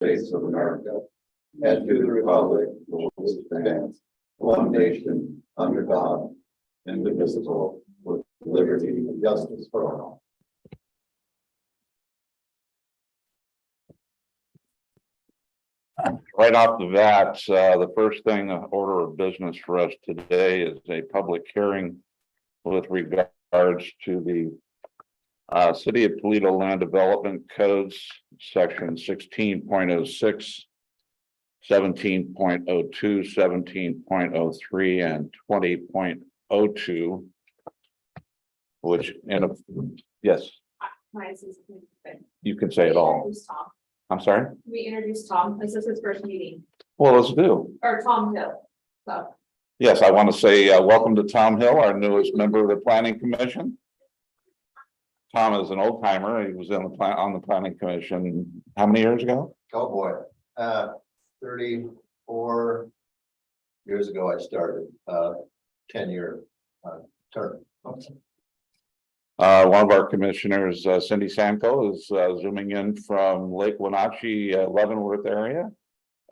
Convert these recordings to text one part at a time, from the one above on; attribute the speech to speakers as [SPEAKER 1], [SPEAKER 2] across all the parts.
[SPEAKER 1] States of America and to the republic for which it stands, one nation, under God, indivisible, with liberty and justice for all.
[SPEAKER 2] Right off the bat, the first thing, order of business for us today is a public hearing with regards to the City of Toledo Land Development Codes, Section 16.06, 17.02, 17.03, and 20.02, which yes, you can say it all. I'm sorry?
[SPEAKER 3] We introduced Tom. This is his first meeting,
[SPEAKER 2] Well, let's do.
[SPEAKER 3] or Tom Hill. So,
[SPEAKER 2] Yes, I want to say welcome to Tom Hill, our newest member of the Planning Commission. Tom is an old timer. He was on the Planning Commission how many years ago?
[SPEAKER 1] Oh, boy. 34 years ago, I started 10-year term.
[SPEAKER 2] One of our commissioners, Cindy Sanko, is zooming in from Lake Wenatchee, Leavenworth area.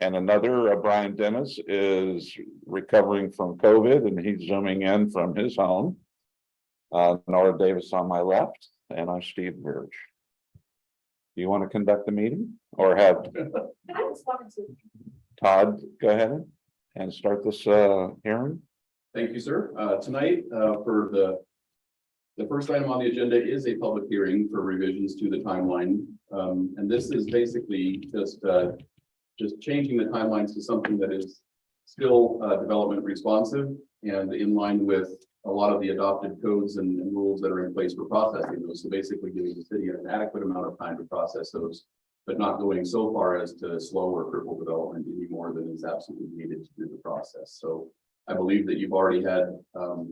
[SPEAKER 2] And another, Brian Dennis, is recovering from COVID and he's zooming in from his home. Nora Davis on my left, and I'm Steve Birch. Do you want to conduct the meeting or have
[SPEAKER 3] I just wanted to.
[SPEAKER 2] Todd go ahead and start this hearing?
[SPEAKER 4] Thank you, sir. Tonight, for the first item on the agenda is a public hearing for revisions to the timeline. And this is basically just changing the timelines to something that is still development responsive and in line with a lot of the adopted codes and rules that are in place for processing those. So basically giving the city an adequate amount of time to process those, but not going so far as to slow or cripple development any more than is absolutely needed to do the process. So I believe that you've already had a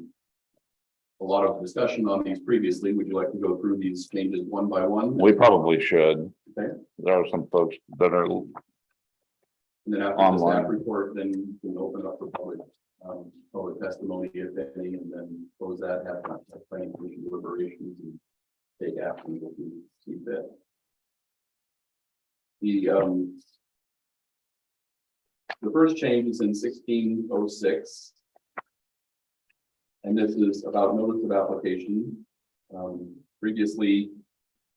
[SPEAKER 4] lot of discussion on these previously. Would you like to go through these changes one by one?
[SPEAKER 2] We probably should.
[SPEAKER 4] Okay.
[SPEAKER 2] There are some folks that are
[SPEAKER 4] And then after
[SPEAKER 2] online.
[SPEAKER 4] the staff report, then you can open up for public testimony, if any, and then close that, have planning commission deliberations and take action if you see fit. The first change is in 1606. And this is about notice of application. Previously,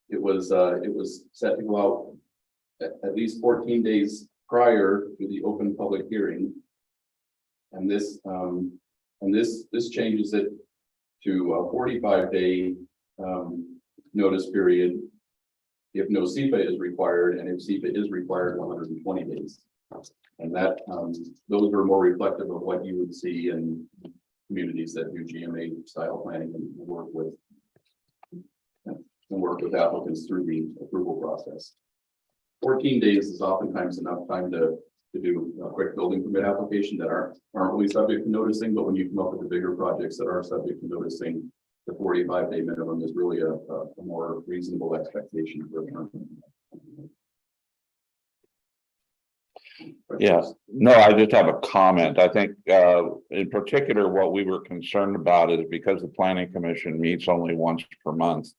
[SPEAKER 4] it was set to go out at least 14 days prior to the open public hearing. And this changes it to a 45-day notice period if no SEPA is required, and if SEPA is required, 120 days. And that those are more reflective of what you would see in communities that do GMA style planning and work with applicants through the approval process. 14 days is oftentimes enough time to do a quick building permit application that aren't really subject to noticing, but when you come up with the bigger projects that are subject to noticing, the 45-day minimum is really a more reasonable expectation for a company.
[SPEAKER 2] Yeah, no, I just have a comment. I think in particular, what we were concerned about is because the Planning Commission meets only once per month,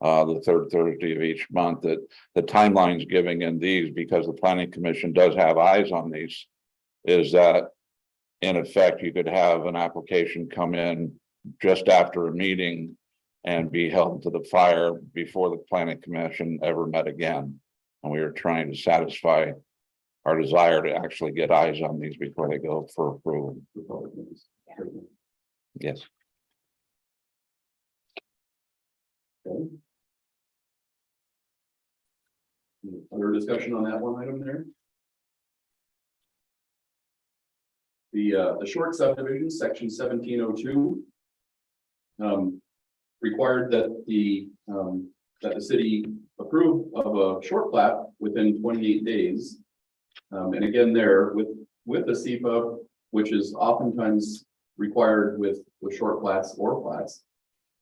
[SPEAKER 2] the third Thursday of each month, that the timelines giving in these, because the Planning Commission does have eyes on these, is that in effect, you could have an application come in just after a meeting and be held to the fire before the Planning Commission ever met again. And we were trying to satisfy our desire to actually get eyes on these before they go for approval. Yes.
[SPEAKER 4] Okay. Other discussion on that one item there? The short subdivision, section 1702, required that the city approve of a short plat within 28 days. And again, there with the SEPA, which is oftentimes required with short plats or plats,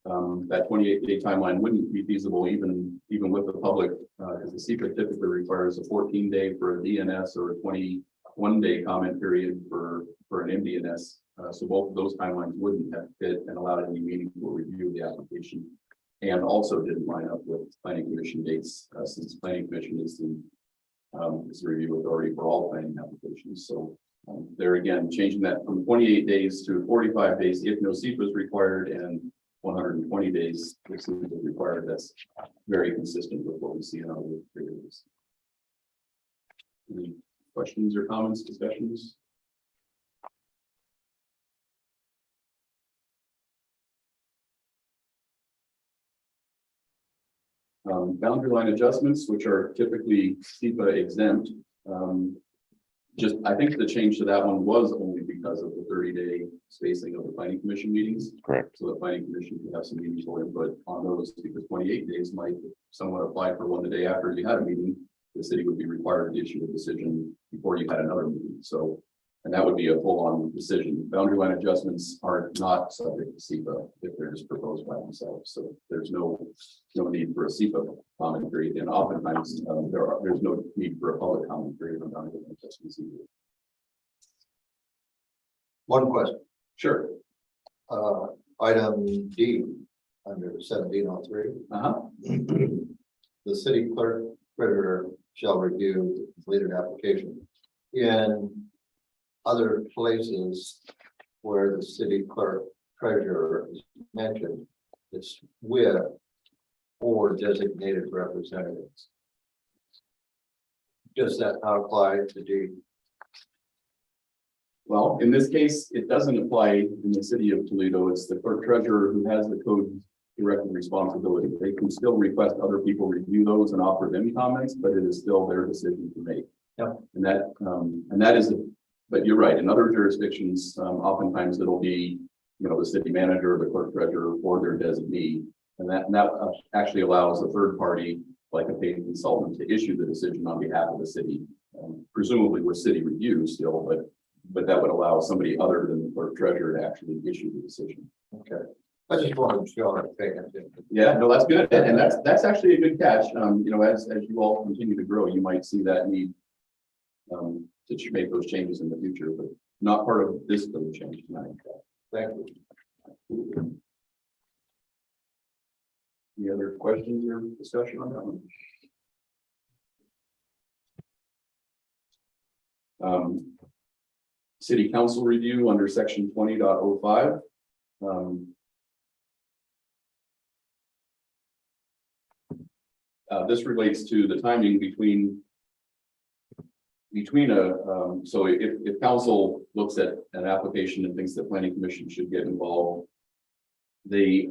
[SPEAKER 4] that 28-day timeline wouldn't be feasible even with the public, because the SEPA typically requires a 14-day for a DNS or a 21-day comment period for an MDNS. So both of those timelines wouldn't have fit and allowed any meaningful review of the application, and also didn't line up with planning commission dates, since planning commission is is review authority for all planning applications. So they're again changing that from 28 days to 45 days if no SEPA is required, and 120 days if SEPA is required. That's very consistent with what we see in other areas. Any questions or comments, discussions? Boundary line adjustments, which are typically SEPA exempt. Just, I think the change to that one was only because of the 30-day spacing of the planning commission meetings.
[SPEAKER 2] Correct.
[SPEAKER 4] So the planning commission could have some meaningful input on those, because 28 days might, if someone applied for one the day after you had a meeting, the city would be required to issue a decision before you had another meeting. So, and that would be a full-on decision. Boundary line adjustments are not subject to SEPA if they're just proposed by themselves. So there's no need for a SEPA comment period, and oftentimes there's no need for a public comment period on boundary line adjustments either.
[SPEAKER 1] One question,
[SPEAKER 4] Sure.
[SPEAKER 1] item D, under 1703. The city clerk treasurer shall review the completed application. In other places where the city clerk treasurer is mentioned, it's with or designated representatives. Does that not apply to D?
[SPEAKER 4] Well, in this case, it doesn't apply in the city of Toledo. It's the clerk treasurer who has the code directing responsibility. They can still request other people review those and offer them comments, but it is still their decision to make.
[SPEAKER 1] Yeah.
[SPEAKER 4] And that is, but you're right. In other jurisdictions, oftentimes it'll be, the city manager, the clerk treasurer, or their designee, and that actually allows a third party, like a paid consultant, to issue the decision on behalf of the city, presumably with city review still, but that would allow somebody other than the clerk treasurer to actually issue the decision.
[SPEAKER 1] Okay. I just wanted to show it.
[SPEAKER 4] Yeah, no, that's good. And that's actually a good catch. As you all continue to grow, you might see that need to make those changes in the future, but not part of this code change tonight.
[SPEAKER 1] Thank you.
[SPEAKER 4] Any other questions or discussion on that one? City council review under section 20.05. This relates to the timing between so if council looks at an application and thinks the planning commission should get involved, they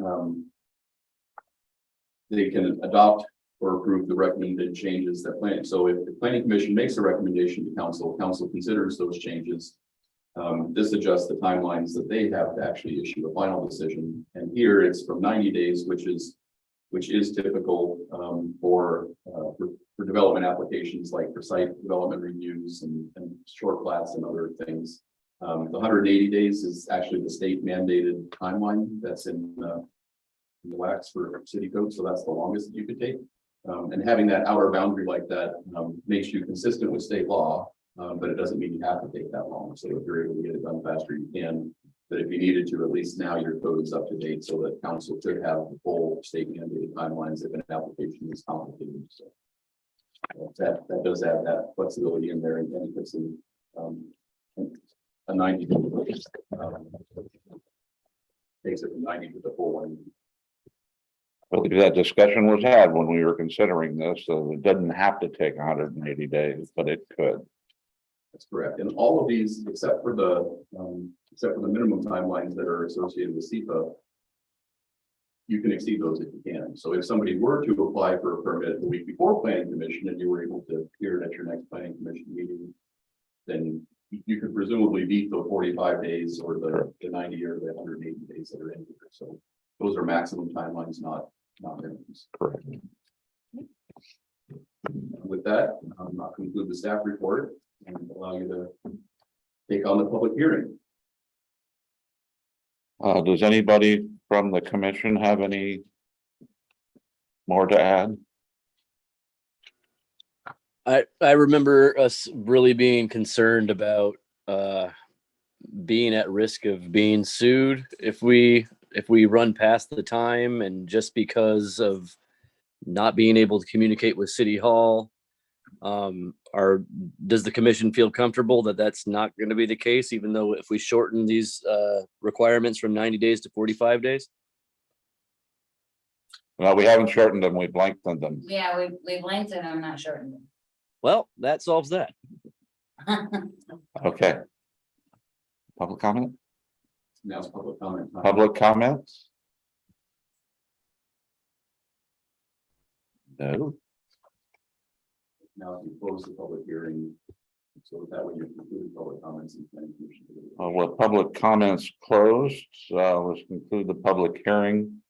[SPEAKER 4] can adopt or approve the recommended changes that plan. So if the planning commission makes a recommendation to council considers those changes. This adjusts the timelines that they have to actually issue a final decision. And here it's from 90 days, which is typical for development applications, like for site development reviews and short plats and other things. The 180 days is actually the state mandated timeline that's in the WACs for city code. So that's the longest you could take. And having that outer boundary like that makes you consistent with state law, but it doesn't mean you have to take that long. So if you're able to get it done faster, you can. But if you needed to, at least now your code is up to date so that council could have the full state mandated timelines if an application is complicated. So that does add that flexibility in there, and it puts in a 90 takes it from 90 to the full one.
[SPEAKER 2] I believe that discussion was had when we were considering this, so it doesn't have to take 180 days, but it could.
[SPEAKER 4] That's correct. And all of these, except for the minimum timelines that are associated with SEPA, you can exceed those if you can. So if somebody were to apply for a permit the week before planning commission and you were able to hear it at your next planning commission meeting, then you could presumably beat the 45 days or the 90 or the 180 days that are in here. So those are maximum timelines, not minimums.
[SPEAKER 2] Correct.
[SPEAKER 4] With that, I'll conclude the staff report and allow you to take on the public hearing.
[SPEAKER 2] Does anybody from the commission have any more to add?
[SPEAKER 5] I remember us really being concerned about being at risk of being sued if we run past the time, and just because of not being able to communicate with City Hall, Does the commission feel comfortable that that's not going to be the case, even though if we shorten these requirements from 90 days to 45 days?
[SPEAKER 2] Well, we haven't shortened them, we've lengthened them.
[SPEAKER 6] Yeah, we've lengthened them, not shortened
[SPEAKER 5] Well, that solves that.
[SPEAKER 6] them.
[SPEAKER 2] Okay. Public comment?
[SPEAKER 4] Now it's public comment. time.
[SPEAKER 2] Public comments? No.
[SPEAKER 4] Now, if you close the public hearing, so that way you conclude public comments and planning commission.
[SPEAKER 2] With public comments closed, let's conclude the public hearing.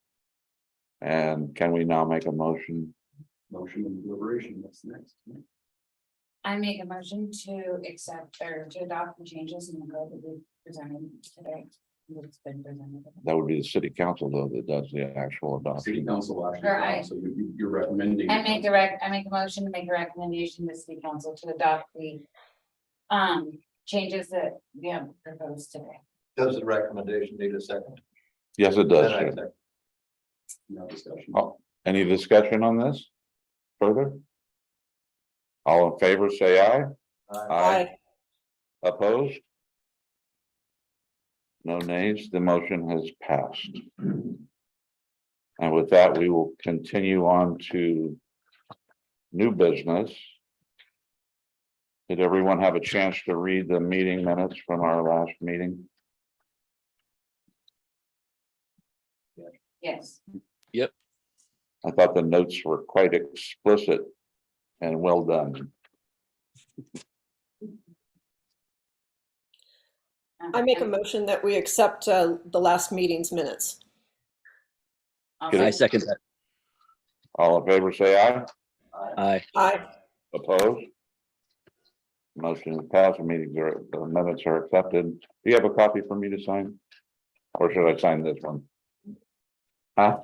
[SPEAKER 2] And can we now make a motion?
[SPEAKER 4] Motion and deliberation, what's next?
[SPEAKER 6] I make a motion to accept or to adopt the changes in the code that we presented today. It's been presented.
[SPEAKER 2] That would be the city council, though, that does the actual
[SPEAKER 4] City
[SPEAKER 2] adoption.
[SPEAKER 4] council action,
[SPEAKER 6] Or I-
[SPEAKER 4] so you're recommending.
[SPEAKER 6] I make a motion to make a recommendation to city council to adopt the changes that we have proposed today.
[SPEAKER 1] Does the recommendation need a second?
[SPEAKER 2] Yes, it does.
[SPEAKER 1] Then I
[SPEAKER 2] Jim.
[SPEAKER 1] second.
[SPEAKER 4] No discussion.
[SPEAKER 2] Oh, any discussion on this further? All in favor, say aye.
[SPEAKER 1] Aye.
[SPEAKER 2] Opposed? No nays, the motion has passed. And with that, we will continue on to new business. Did everyone have a chance to read the meeting minutes from our last meeting?
[SPEAKER 6] Yes.
[SPEAKER 2] I thought the notes were quite explicit and well done.
[SPEAKER 7] I make a motion that we accept the last meeting's minutes.
[SPEAKER 5] I second that.
[SPEAKER 2] All in favor, say aye.
[SPEAKER 5] Aye.
[SPEAKER 7] Aye.
[SPEAKER 2] Opposed? Motion is passed, the minutes are accepted. Do you have a copy for me to sign? Or should I sign this one? Huh?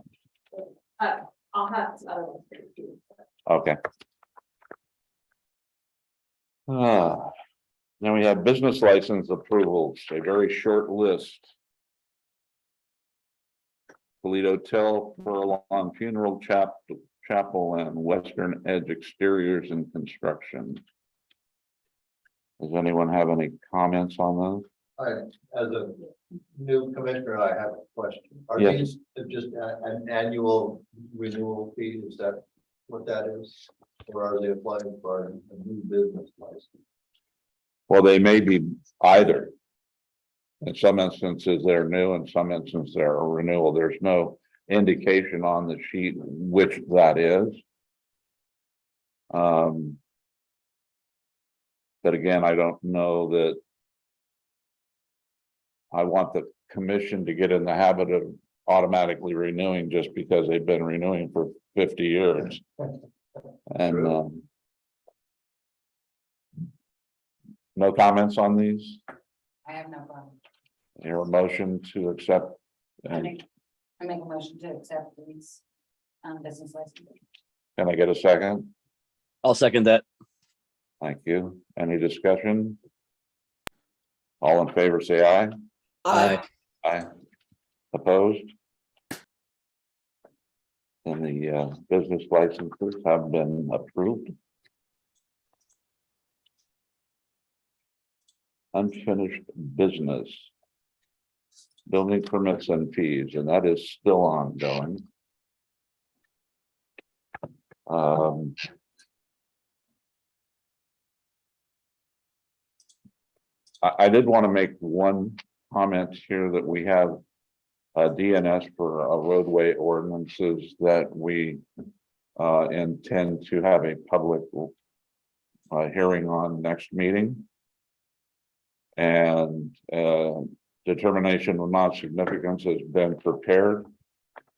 [SPEAKER 3] I'll have some other ones for you.
[SPEAKER 2] Okay. Then we have business license approvals, a very short list. Toledo Furlong Funeral Chapel and Western Edge Exteriors and Construction. Does anyone have any comments on those?
[SPEAKER 1] As a new commissioner, I have a question. Are
[SPEAKER 2] Yes.
[SPEAKER 1] these just an annual renewal fee? Is that what that is? Or are they applying for a new business license?
[SPEAKER 2] Well, they may be either. In some instances, they're new, in some instances, they're a renewal. There's no indication on the sheet which that is. But again, I don't know that I want the commission to get in the habit of automatically renewing just because they've been renewing for 50 years. And no comments on these?
[SPEAKER 6] I have no problem.
[SPEAKER 2] Your motion to accept?
[SPEAKER 6] I
[SPEAKER 2] And
[SPEAKER 6] make a motion to accept these business licenses.
[SPEAKER 2] can I get a second?
[SPEAKER 5] I'll second that.
[SPEAKER 2] Thank you. Any discussion? All in favor, say aye.
[SPEAKER 7] Aye.
[SPEAKER 2] Aye. Opposed? And the business licenses have been approved. Unfinished business. Building permits and fees, and that is still ongoing. I did want to make one comment here that we have a DNS for roadway ordinances that we intend to have a public hearing on next meeting. And determination of non-significance has been prepared.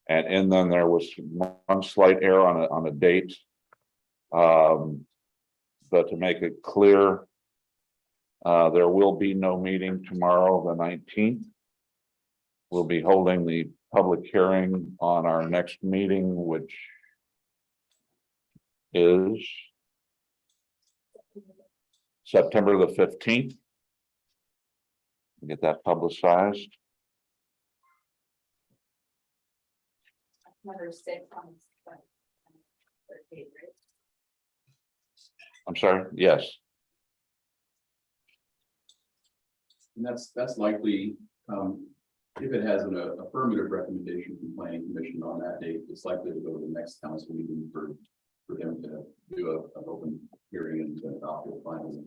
[SPEAKER 2] And in them, there was one slight error on a date. But to make it clear, there will be no meeting tomorrow, the 19th. We'll be holding the public hearing on our next meeting, which is September the 15th. Get that publicized.
[SPEAKER 3] Number 6 on. 13,
[SPEAKER 2] I'm sorry, yes.
[SPEAKER 4] And that's likely, if it has an affirmative recommendation from planning commission on that date, it's likely to go to the next council meeting for them to do an open hearing and to adopt the final.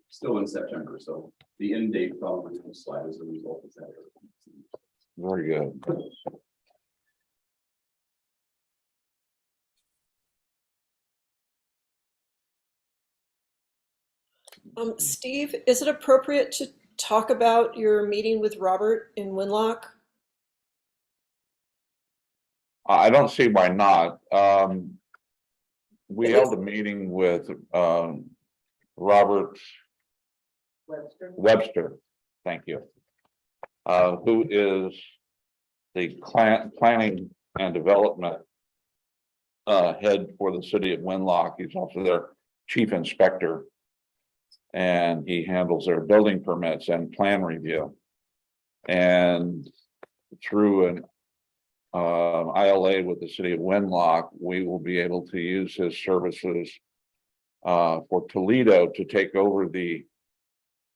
[SPEAKER 4] Still in September, so the end date probably will slide as a result of that.
[SPEAKER 2] Very good.
[SPEAKER 7] Steve, is it appropriate to talk about your meeting with Robert in Winlock?
[SPEAKER 2] I don't see why not. We
[SPEAKER 7] At
[SPEAKER 2] held a meeting with Robert Webster, thank you. Who is the planning and development head for the city of Winlock. He's also their chief inspector. And he handles their building permits and plan review. And through an ILA with the city of Winlock, we will be able to use his services for Toledo to take over the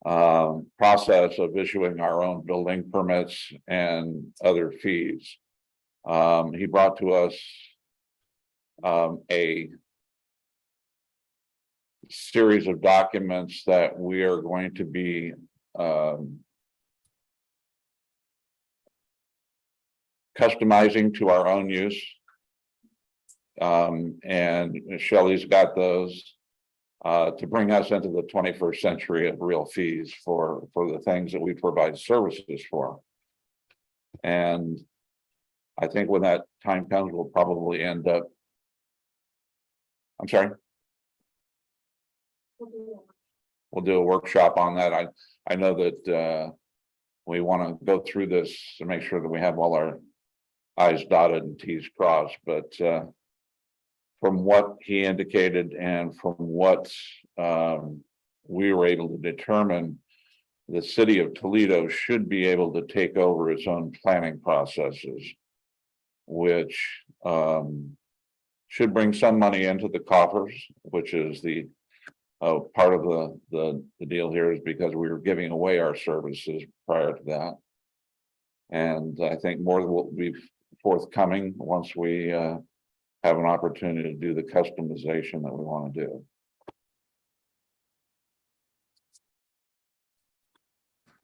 [SPEAKER 2] process of issuing our own building permits and other fees. He brought to us a series of documents that we are going to be customizing to our own use. And Shelley's got those to bring us into the 21st century of real fees for the things that we provide services for. And I think when that time comes, we'll probably end up. I'm sorry. We'll do a workshop on that. I know that we want to go through this to make sure that we have all our I's dotted and T's crossed, but from what he indicated and from what we were able to determine, the city of Toledo should be able to take over its own planning processes, which should bring some money into the coffers, which is the part of the deal here, is because we were giving away our services prior to that. And I think more will be forthcoming once we have an opportunity to do the customization that we want to do.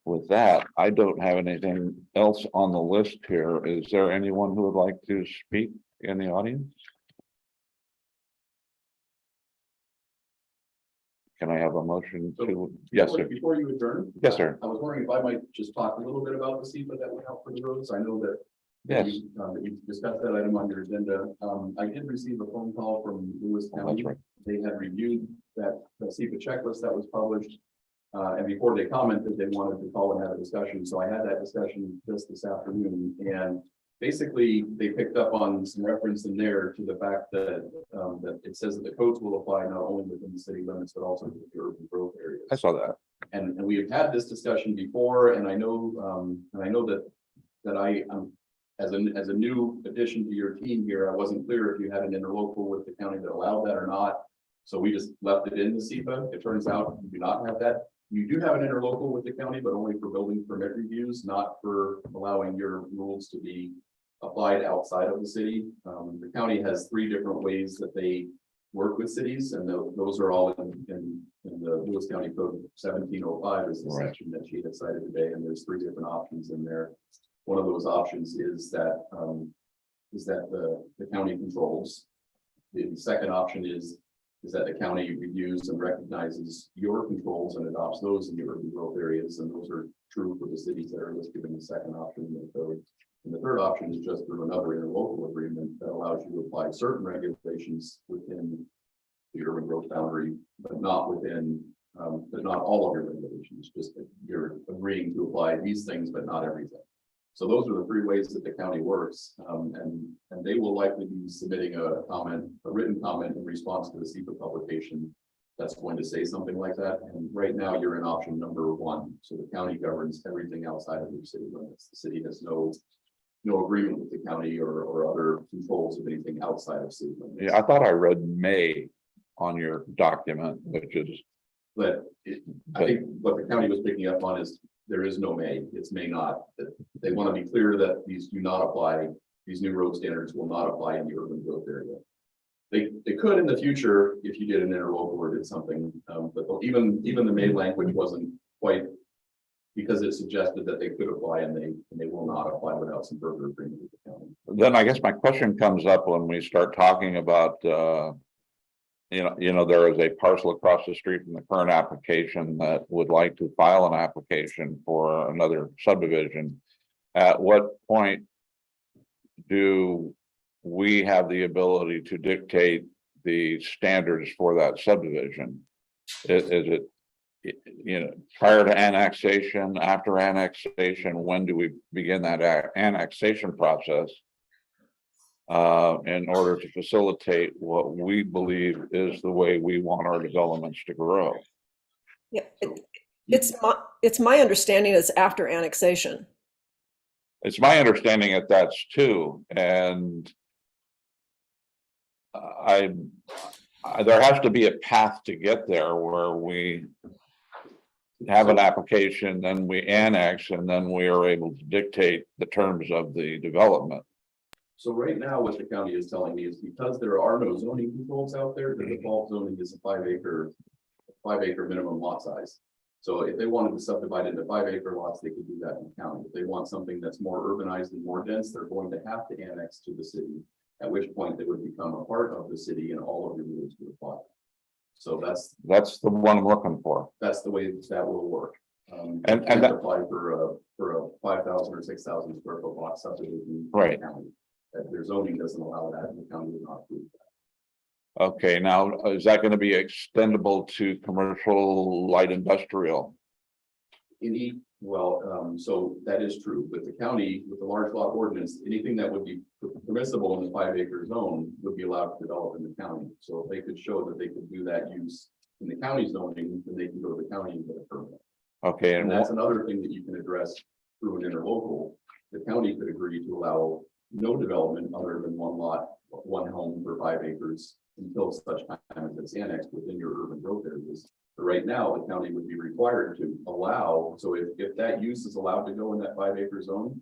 [SPEAKER 2] With that, I don't have anything else on the list here. Is there anyone who would like to speak in the audience? Can I have a motion to? Yes, sir.
[SPEAKER 4] Before you adjourn.
[SPEAKER 2] Yes, sir.
[SPEAKER 4] I was wondering if I might just talk a little bit about the SEPA that went out for the roads. I know that.
[SPEAKER 2] Yes.
[SPEAKER 4] You discussed that item on your agenda. I did receive a phone call from Lewis
[SPEAKER 2] Oh,
[SPEAKER 4] County.
[SPEAKER 2] that's right.
[SPEAKER 4] They had reviewed the SEPA checklist that was published. And before they commented, they wanted to call and have a discussion. So I had that discussion just this afternoon, and basically they picked up on some reference in there to the fact that that it says that the codes will apply not only within the city limits, but also to the urban growth areas.
[SPEAKER 2] I saw that.
[SPEAKER 4] And we have had this discussion before, and I know that I as a new addition to your team here, I wasn't clear if you had an interlocal with the county that allowed that or not. So we just left it in the SEPA. It turns out you do not have that. You do have an interlocal with the county, but only for building permit reviews, not for allowing your rules to be applied outside of the city. The county has 3 different ways that they work with cities, and those are all in the Lewis County Code 1705 is the
[SPEAKER 2] Right.
[SPEAKER 4] section that she had cited today, and there's 3 different options in there. One of those options is that the county controls. The second option is that the county reviews and recognizes your controls and adopts those in your urban growth areas, and those are true for the cities that are listed in the second option in the code. And the third option is just through another interlocal agreement that allows you to apply certain regulations within the urban growth boundary, but not within, but not all of your regulations, just that you're agreeing to apply these things, but not everything. So those are the 3 ways that the county works, and they will likely be submitting a written comment in response to the SEPA publication that's going to say something like that. And right now you're in option number 1. So the county governs everything outside of your city limits. The city has no agreement with the county or other controls of anything outside of city limits.
[SPEAKER 2] Yeah, I thought I read May on your document, which is,
[SPEAKER 4] But I think what the county was picking up on is there is no may, it's may not. That they want to be clear that these do not apply, these new road standards will not apply in the urban growth area. They could in the future if you did an interlocal or did something, but even the may language wasn't quite, because it suggested that they could apply and they will not apply without some further agreement with the county.
[SPEAKER 2] then I guess my question comes up when we start talking about, there is a parcel across the street from the current application that would like to file an application for another subdivision. At what point do we have the ability to dictate the standards for that subdivision? Is it, prior to annexation, after annexation, when do we begin that annexation process? In order to facilitate what we believe is the way we want our developments to grow.
[SPEAKER 7] Yeah, it's my understanding it's after annexation.
[SPEAKER 2] It's my understanding that that's too, and there has to be a path to get there where we have an application, then we annex, and then we are able to dictate the terms of the development.
[SPEAKER 4] So right now, what the county is telling me is because there are no zoning controls out there, the default zoning is a 5 acre minimum lot size. So if they wanted to subdivide into 5 acre lots, they could do that in the county. If they want something that's more urbanized and more dense, they're going to have to annex to the city, at which point they would become a part of the city and all of your rules would apply. So
[SPEAKER 2] That's the one I'm looking for.
[SPEAKER 4] that's the way that will work.
[SPEAKER 2] And
[SPEAKER 4] you
[SPEAKER 2] that-
[SPEAKER 4] apply for a 5,000 or 6,000 square foot lot subdivision. in the
[SPEAKER 2] Right.
[SPEAKER 4] county. That their zoning doesn't allow that, and the county would not approve that.
[SPEAKER 2] Okay, now, is that going to be extendable to commercial light industrial?
[SPEAKER 4] So that is true, but the county with the large lot ordinance, anything that would be permissible in the 5 acre zone would be allowed to develop in the county. So if they could show that they could do that use in the county zoning, then they can go to the county and get a permit.
[SPEAKER 2] Okay,
[SPEAKER 4] And
[SPEAKER 2] and
[SPEAKER 4] that's another thing that you can address through an interlocal. The county could agree to allow no development other than one lot, one home for 5 acres until such time as it's annexed within your urban growth areas. But right now, the county would be required to allow, so if that use is allowed to go in that 5 acre zone,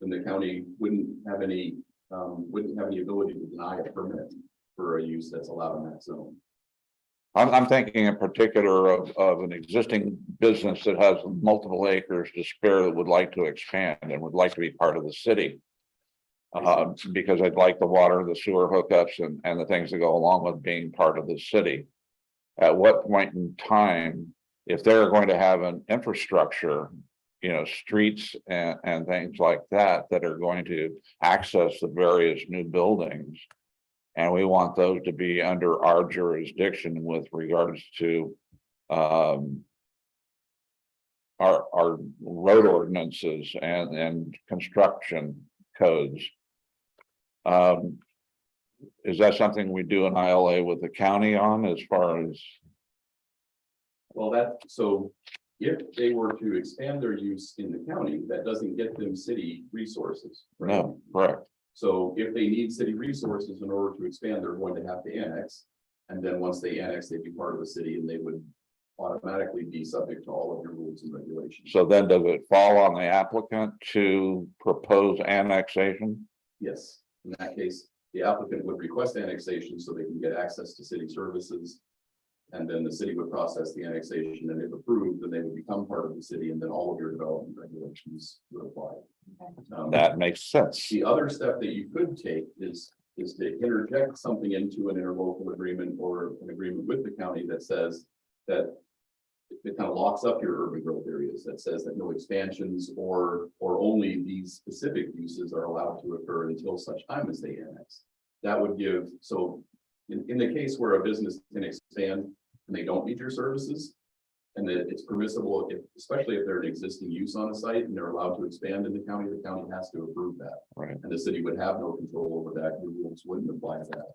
[SPEAKER 4] then the county wouldn't have any ability to deny a permit for a use that's allowed in that zone.
[SPEAKER 2] I'm thinking in particular of an existing business that has multiple acres to spare that would like to expand and would like to be part of the city. Because I'd like the water, the sewer hookups and the things that go along with being part of the city. At what point in time, if they're going to have an infrastructure, streets and things like that are going to access the various new buildings. And we want those to be under our jurisdiction with regards to our road ordinances and construction codes. Is that something we do an ILA with the county on as far as?
[SPEAKER 4] Well, so if they were to expand their use in the county, that doesn't get them city resources. Right?
[SPEAKER 2] No, correct.
[SPEAKER 4] So if they need city resources in order to expand, they're going to have to annex. And then once they annex, they'd be part of the city and they would automatically be subject to all of your rules and regulations.
[SPEAKER 2] So then does it fall on the applicant to propose annexation?
[SPEAKER 4] Yes, in that case, the applicant would request annexation so they can get access to city services. And then the city would process the annexation, and if approved, then they would become part of the city, and then all of your development regulations would apply.
[SPEAKER 2] That makes sense.
[SPEAKER 4] The other step that you could take is to interject something into an interlocal agreement or an agreement with the county that says that it kind of locks up your urban growth areas, that says that no expansions or only these specific uses are allowed to occur until such time as they annex. That would give, so in the case where a business can expand and they don't need your services, and that it's permissible, especially if they're an existing use on a site and they're allowed to expand in the county has to approve that.
[SPEAKER 2] Right.
[SPEAKER 4] And the city would have no control over that. Your rules wouldn't apply to that.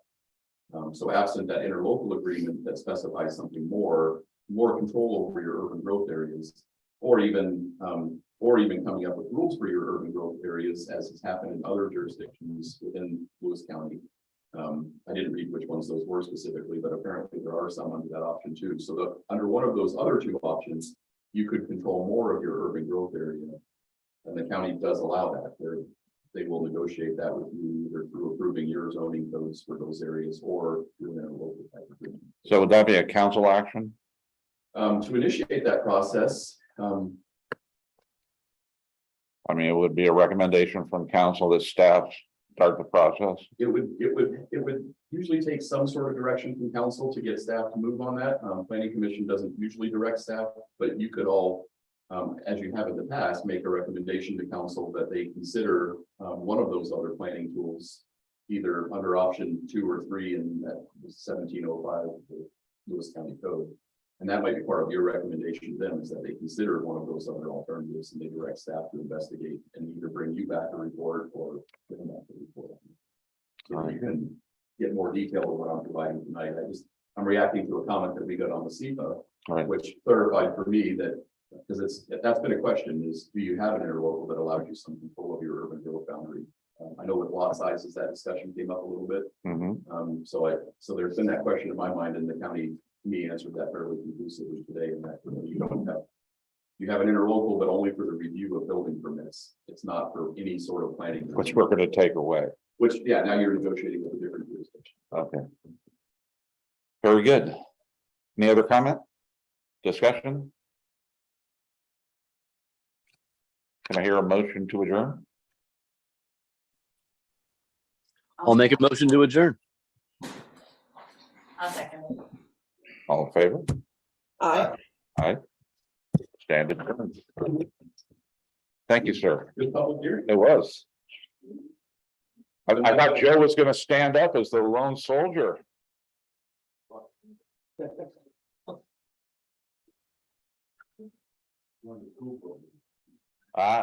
[SPEAKER 4] So absent that interlocal agreement that specifies something more control over your urban growth areas, or even coming up with rules for your urban growth areas, as has happened in other jurisdictions within Lewis County, I didn't read which ones those were specifically, but apparently there are some under that option too. So under one of those other two options, you could control more of your urban growth area. And the county does allow that. They will negotiate that with you either through approving your zoning codes for those areas or through an interlocal type agreement.
[SPEAKER 2] So would that be a council action?
[SPEAKER 4] To initiate that process,
[SPEAKER 2] I mean, it would be a recommendation from council that staff start the process.
[SPEAKER 4] it would usually take some sort of direction from council to get staff to move on that. Planning commission doesn't usually direct staff, but you could all, as you have in the past, make a recommendation to council that they consider one of those other planning tools, either under option 2 or 3 in that 1705 of the Lewis County Code. And that might be part of your recommendation to them, is that they consider one of those other alternatives and they direct staff to investigate and either bring you back a report or bring back a report. So you can get more detail of what I'm providing tonight. I'm reacting to a comment that we got on the SEPA,
[SPEAKER 2] Right.
[SPEAKER 4] which clarified for me that, because that's been a question, is do you have an interlocal that allows you some control of your urban growth boundary? I know with lot sizes, that discussion came up a little bit.
[SPEAKER 2] Mhm.
[SPEAKER 4] So there's been that question in my mind, and the county, me, answered that fairly conclusively today, and that you have an interlocal, but only for the review of building permits. It's not for any sort of planning.
[SPEAKER 2] Which we're gonna take away.
[SPEAKER 4] Which, yeah, now you're negotiating with a different jurisdiction.
[SPEAKER 2] Okay. Very good. Any other comment? Discussion? Can I hear a motion to adjourn?
[SPEAKER 5] I'll make a motion to adjourn.
[SPEAKER 6] I'll second it.
[SPEAKER 2] All in favor?
[SPEAKER 7] Aye.
[SPEAKER 2] Aye. Stand adjourned. Thank you, sir.
[SPEAKER 4] Good public hearing.
[SPEAKER 2] It was. I thought Joe was gonna stand up as the lone soldier. Ah.